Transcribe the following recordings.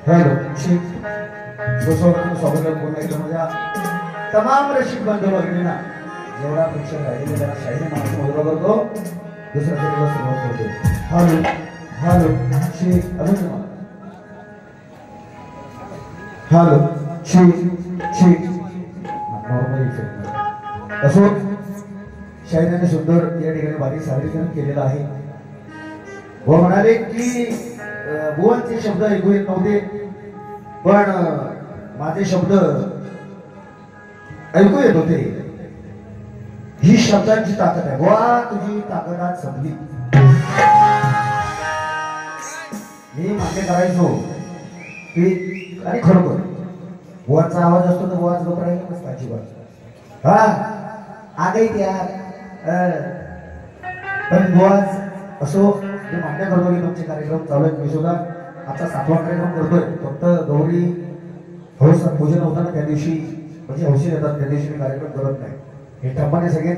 Hello Shri स्वागत पुन्हा एकदा माझ्या तमाम रसिक बांधव भगिनींना जेवढा प्रेक्षक राहिले त्याला शाहीने माणसं मोजरा करतो दुसऱ्या फेरीला सुरुवात करतो. हॅलो हॅलो श्री अजून हॅलो श्री श्री नॉर्मल असो शाहिराने सुंदर या ठिकाणी बारीक सादरीकरण केलेलं आहे. व म्हणाले की बुवांचे शब्द ऐकू येत नव्हते पण माझे शब्द ऐकू येत होते. ही शब्दांची ताकद आहे. वा तुझी ताकद आज संपली. मी मागे करायचो की आणि खरोखर बुवांचा आवाज असतो तर बुवाच लोक राहील नसता अजिबात. हा आगाई त्या पण बुवाज असो मी मान्य करतो की तुमचे कार्यक्रम चालू आहेत. मी सुद्धा आता 7वा कार्यक्रम करतोय. फक्त गौरी हौस पूजन होतं ना त्या दिवशी म्हणजे हौशी येतात त्या दिवशी मी कार्यक्रम करत नाही. हे ठप्पाने सगळे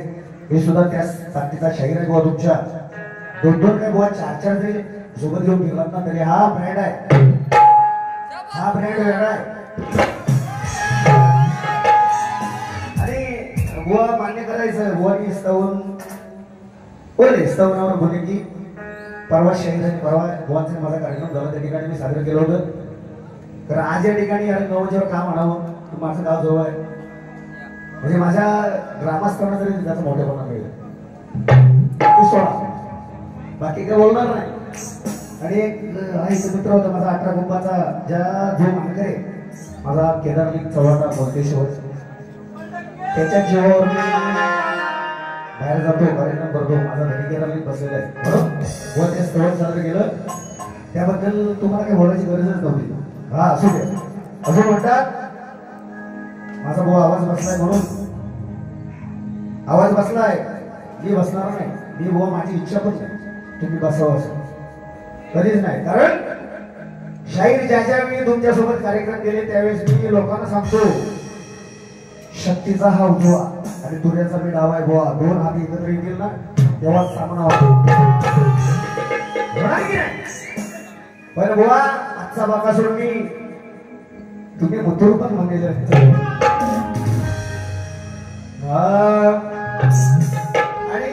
हे सुद्धा त्या ताकदीचा शाहीर आहे बुवा तुमच्या. 2-2 काय बुवा 4-4 जरी सोबत घेऊन गेलात ना तरी हा ब्रँड आहे. हा ब्रँड वेगळा आहे. आणि बुवा मान्य करायचं बुवानी स्तवन बोलले स्तवनावर बोलले की परवा शाहीर आणि परवा बुवांचा माझा कार्यक्रम झाला त्या ठिकाणी मी सादर केलं होतं. तर आज या ठिकाणी अरे गावाच्यावर का म्हणावं तू माझं गाव जवळ आहे म्हणजे माझ्या ग्रामस्थांना तरी त्याचा मोठेपणा मिळेल ते सोडा बाकी काय बोलणार नाही. आणि एक मित्र होता माझा 18 कुंभाचा ज्या जो मानकरे माझा केदारलिंग चव्हाणा बोलतेश्वर त्याच्या जीवावर बाहेर जातो कार्यक्रम करतो. माझा धनी केदारलिंग बसलेला आहे बरोबर. व ते स्थळ सादर केलं त्याबद्दल तुम्हाला काही बोलायची गरजच नव्हती. हा असू दे. अजून म्हणतात माझा भाऊ आवाज बसलाय म्हणून आवाज बसलाय मी बसणार नाही. मी बुवा माझी इच्छा पण नाही तुम्ही बसावं असं कधीच नाही. कारण शाहीर ज्या ज्या मी तुमच्यासोबत कार्यक्रम केले त्यावेळेस मी लोकांना सांगतो शक्तीचा हा उजवा आणि दुर्याचा मी डावा आहे बुवा. 2 हात एकत्र येतील ना तेव्हा सामना होतो. पण बुवा आजचा बाकासुर मी तुम्ही मुतूर पण म्हणलेले आणि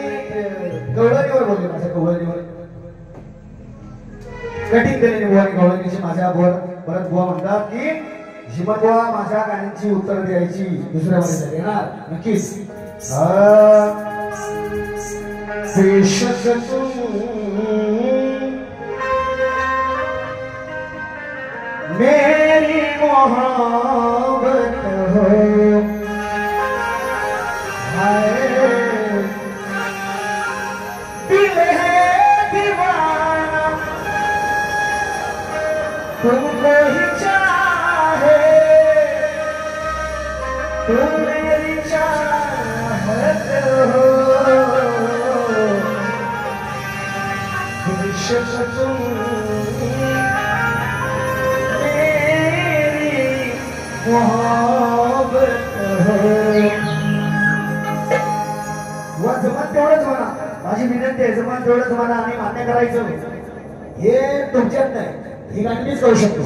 गवळणीवर बोलले माझ्या गवळणीवर कटिंग केलेली बुवा आणि गवळणीची माझ्या परत बुवा म्हणतात की श्रीमंत बुवा माझ्या गाण्यांची उत्तर द्यायची दुसऱ्या मध्ये देणार नक्कीच. मेरी मोहब्बत हो दिल है दीवाना तुमको ही चाहे तुम मेरी चाहत हो बेशक तुम जमान तेवढंच म्हणा. माझी विनंती आहे जमान तेवढंच म्हणा आणि मान्य करायचं हे तुमच्यात नाही. ही गाणी मीच करू शकतो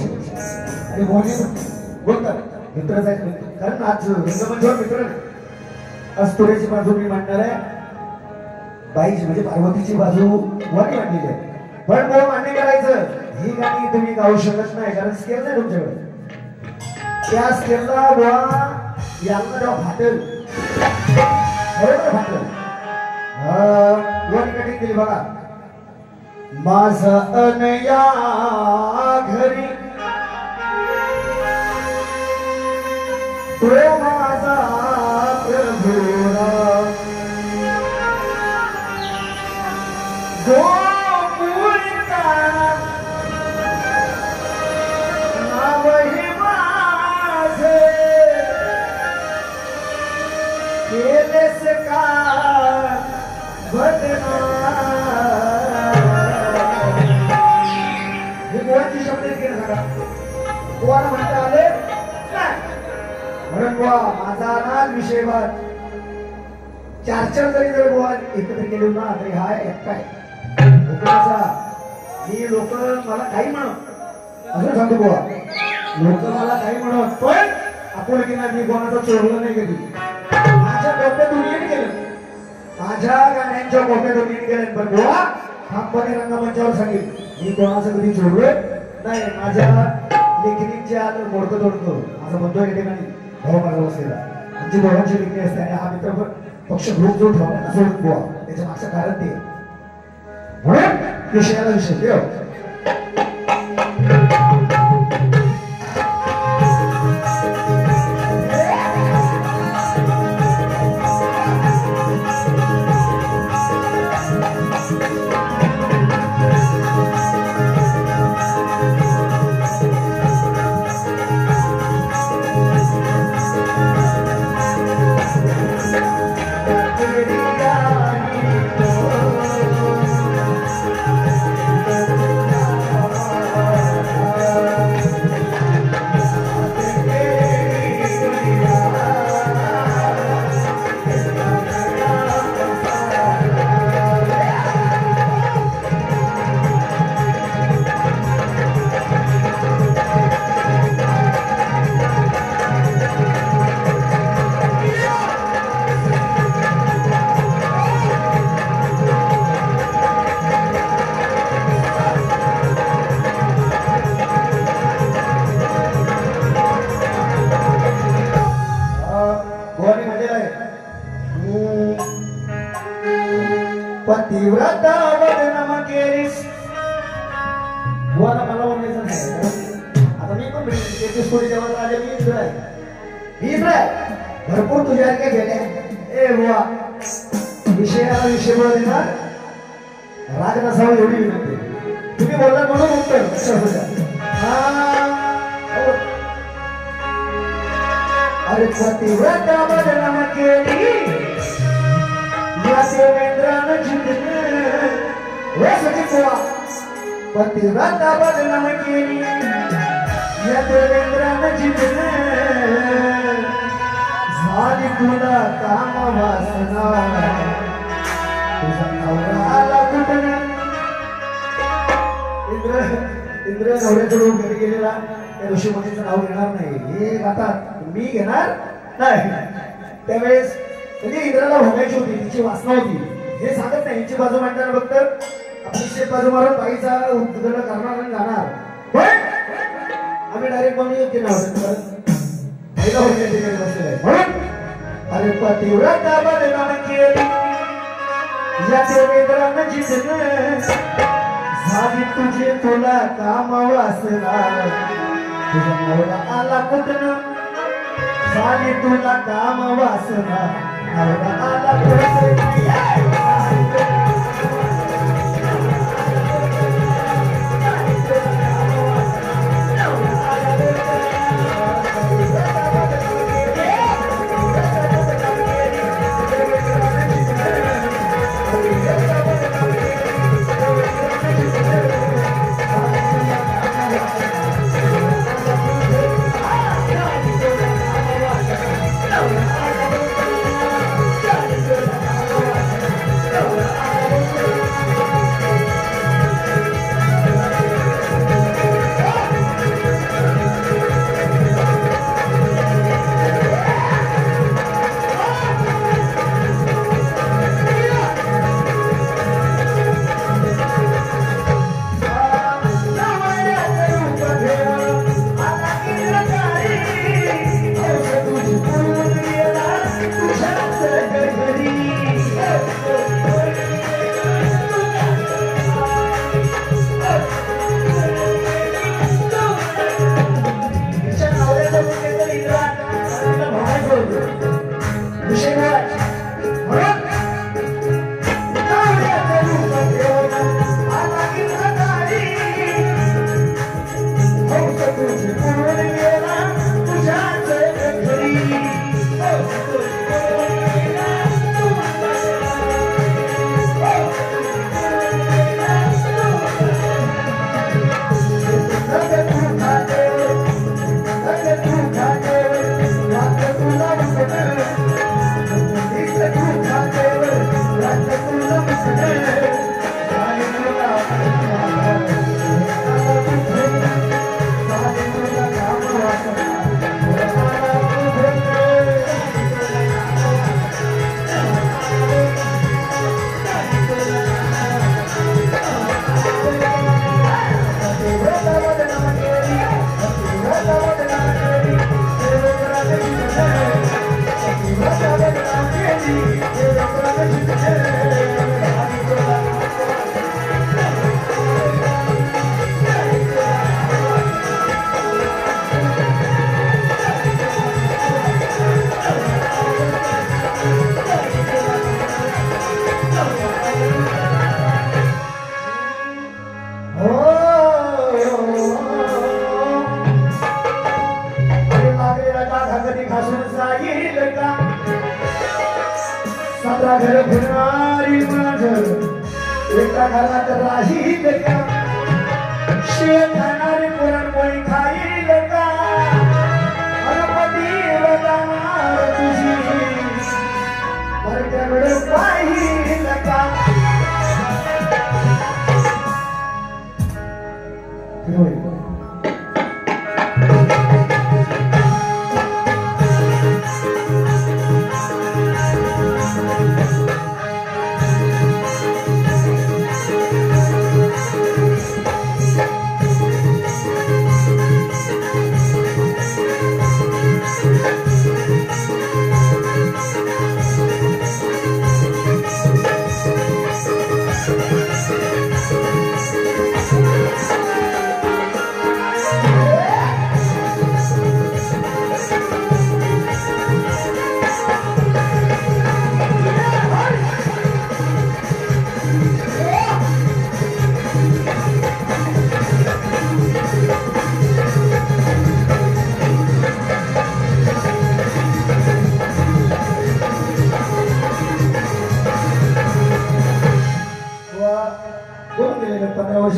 आणि बोलतात मित्रच आहेत कारण आज रंगमंचावर मित्र नाही. आज तुरेची बाजू मी मांडणार आहे. बाईची म्हणजे पार्वतीची बाजू वाणी मांडलेली आहे. पण मला मान्य करायचं ही गाणी तुम्ही गाऊ शकत नाही कारण स्केल नाही तुमच्याकडे. त्या स्केलला बुवा यांना जेव्हा फाटेल बरोबर फाटेल. दोन कटिंग केली बघा. माझा अनया घरी तो माझा प्रभुरा जो मुलगा नावही माझे केलेस का बुवाची शब्द केलं सगळा बुवाला म्हणता आले म्हणून बुवा माझा ना विषय 4-4 जरी जर बुवा एकत्र केले ना तरी हा एकटा आहे. मी लोक मला काही म्हणत अजून सांगतो बुवा लोक मला काही म्हणत पण आपण की नाही मी कोणाचं चोरलं नाही कधी माझ्या डोक्यातून येऊन गेलं माझ्या गाण्यांच्या डोक्यातून येऊन गेले पण बुवा ठामपणे रंगमंचावर सांगेल मी कोणाचं कधी चोरलं नाही माझ्या लेखणीच्या आत मोडकं तोडतो असं म्हणतोय या ठिकाणी भाऊ माझा बसलेला आमची दोघांची लेखणी असते आणि हा मित्र पक्ष ग्रुप जो ठेवला ना सोडून बुवा त्याच्या मागचं कारण ते म्हणून विषयाला विषय देव पतिव्रता वदनम केलीस बुवाला मला म्हणायचं नाही आता मी पण त्याची स्टोरी जेव्हा राजा मी इस्राय भरपूर तुझ्यासारख्या गेल्या ए बुवा विषयाला विषय बोला देणार राग नसावा एवढी विनंती तुम्ही बोलला म्हणून उत्तर अरे पतिव्रता वदनम केली देवेंद्रानं जिंकले पतिव्रता बदनाम केली या देवेंद्रानं जिंकले झाली तुला काम वासना तुझा नवरा आला कुठं इंद्र नवऱ्याकडून घरी गेलेला त्या ऋषीमुनीचं नाव घेणार नाही हे आता मी घेणार नाही त्यावेळेस म्हणजे इंद्राला भोगायची होती तिची वासना होती हे सांगत नाही हिची बाजू मांडताना फक्त आपली शेत बाजू मारून बाईचा उद्गण करणार आणि जाणार पण आम्ही डायरेक्ट म्हणून केलं पहिला होते म्हणून अरे पतिव्रता बदनाम केली या देवेंद्रानं जिंकलं झाली तुझे तुला काम वासना तुझा नवरा आला कुठं झाली तुला काम वासना नवरा आला घर फिरणारी माझं एका घरात राहील का शेत खाणारी पुरणपोळी खाईल का गणपतीला जाणार तुझी मरत्या वेळ पाहिल का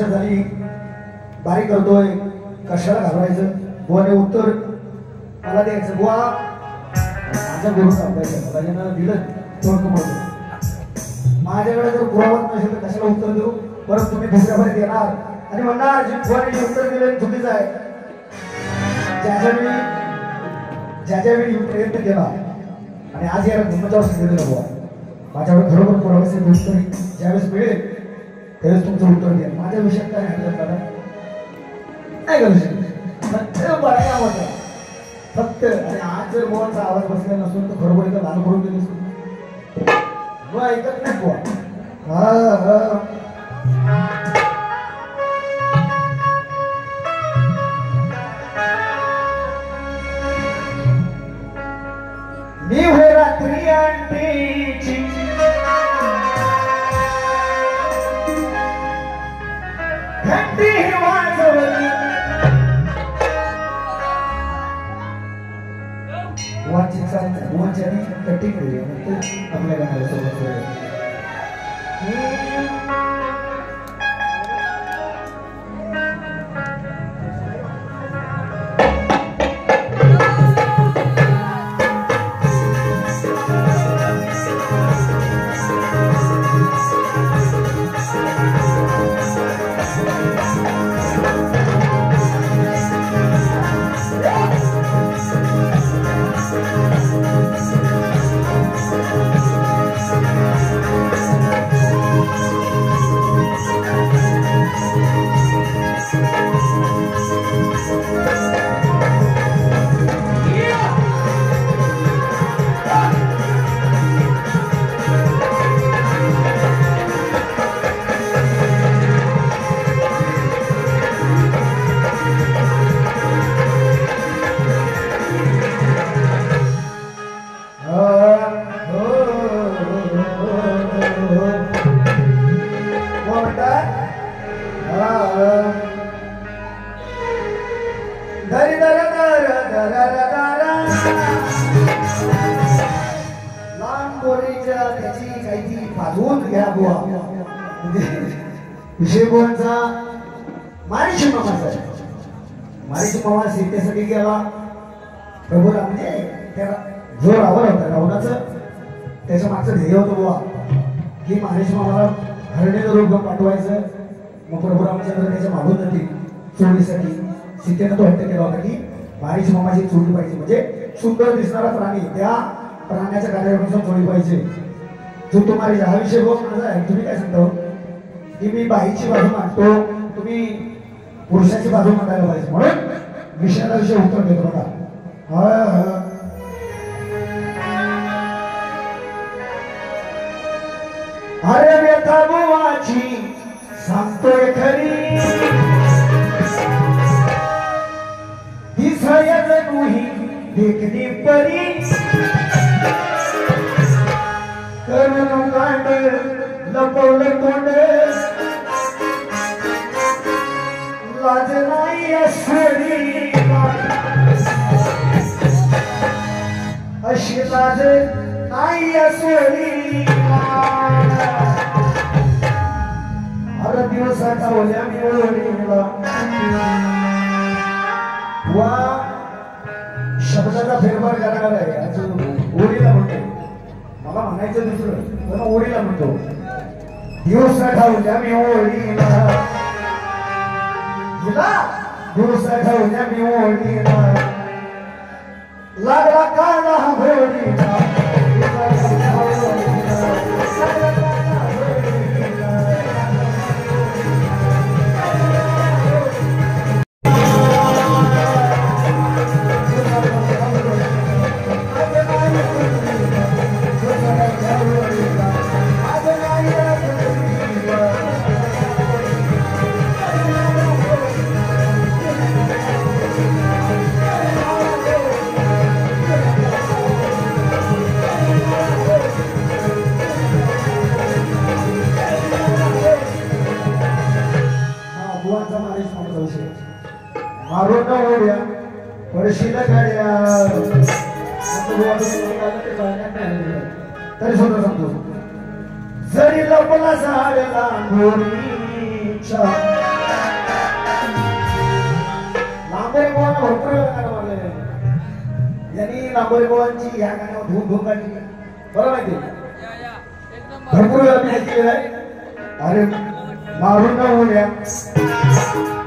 झाली बारीक करतोय कशाला घालवायचं बुवाने उत्तर मला द्यायचं बुवा माझा गुरु सांगायचं मला दिलं तोंड म्हणतो माझ्याकडे जर पुरावा नसेल तर कशाला उत्तर देऊ परत तुम्ही दुसऱ्यापर्यंत येणार आणि म्हणणार बुवाने उत्तर दिलं चुकीचं आहे ज्याच्या वेळी प्रयत्न केला आणि आज याला गुन्ह्यावर सांगितलं बुवा माझ्याकडे खरोखर पुराव्याचे उत्तर ज्यावेळेस मिळेल त्यावेळेस तुमचं उत्तर द्या माझ्या विषयात काय हरकत नाही करू शकत फक्त बघायला आवडतं फक्त आणि आज जर बोलचा आवाज बसला नसून तर खरोखर इथं लहान करून दिली बुवा ऐकत नाही बुवा मी हो रात्री आणटीची घंटी वाजवली वाची चालते वाच्याने कटिंग केली आपल्या गाण्याला सोबत विषय कोणचा मारीची मामा सीतेसाठी गेला प्रभू राम त्याला जो रावण होता रावणाचं त्याच्या मागचं ध्येय होतं बुवा की मारीची मामाला हरणीचं रूप पाठवायचं मग प्रभू रामचंद्र त्याच्या मागून जातील चोरीसाठी सीतेनं तो हट्ट केला होता की मारीची मामाची चोरी पाहिजे म्हणजे सुंदर दिसणारा प्राणी त्या प्राण्याच्या कार्यानुसार चोरी पाहिजे जो तुम्हाला हा विषय बघ माझा आहे तुम्ही काय सांगता की मी बाईची बाजू मांडतो तुम्ही पुरुषाची बाजू मांडायला पाहिजे म्हणून विषयाला विषय उत्तर देतो बघा अरे व्यथा बुवाची सांगतोय खरी दिसाया जणूही देखणी परी करून कांड लपवलं तोंड लाज नाही अशी लाज नाही असोली हर दिवस आठवल्या मी ओळीला वा शब्दाचा फेरफार करणार आहे अजून ओळीला म्हणतो मला म्हणायचं दुसरं पण ओळीला म्हणतो दिवस आठवल्या मी ओळीला दिवस आठवल्या मी ओळीला लागला काना घोडीला मारून ओढ्या पडशीला गाड्या तरी सुद्धा सांगतो जरी लपला झाडला गोरीच्या लांबोरी गोवांना भरपूर गाणं मारलेलं आहे यांनी लांबोरी गोवांची या गाण्यावर धूम धूम काढली बरं माहिती भरपूर वेळा मी ऐकलेलं आहे अरे मारून ओढ्या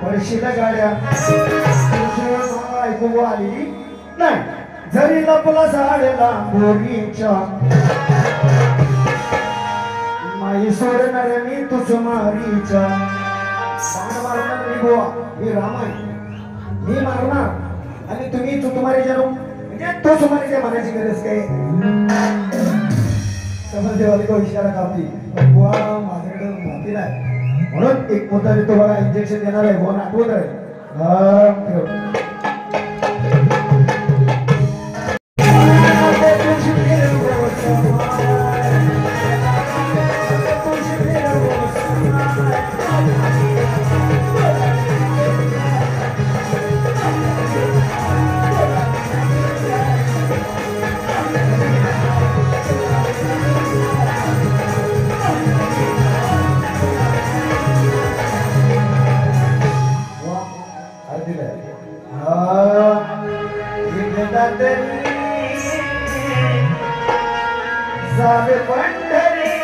पडशीला गाड्या ऐकू आली नाही जरी लपला झाडला गोरीच्या माई सोडणार मी तुझ मारीच्या बाण मारणार मी गोवा मी राम आहे मी मारणार आणि तुम्ही तुम्हारे जन्म म्हणजे तो सुमारीच्या म्हणायची गरज काय समजदेवाली तो इशारा कापली गोवा माझ्याकडे माती नाही म्हणून एक मुद्दा देतो बघा इंजेक्शन देणार आहे गोवा आठवत आहे जावे पंढरी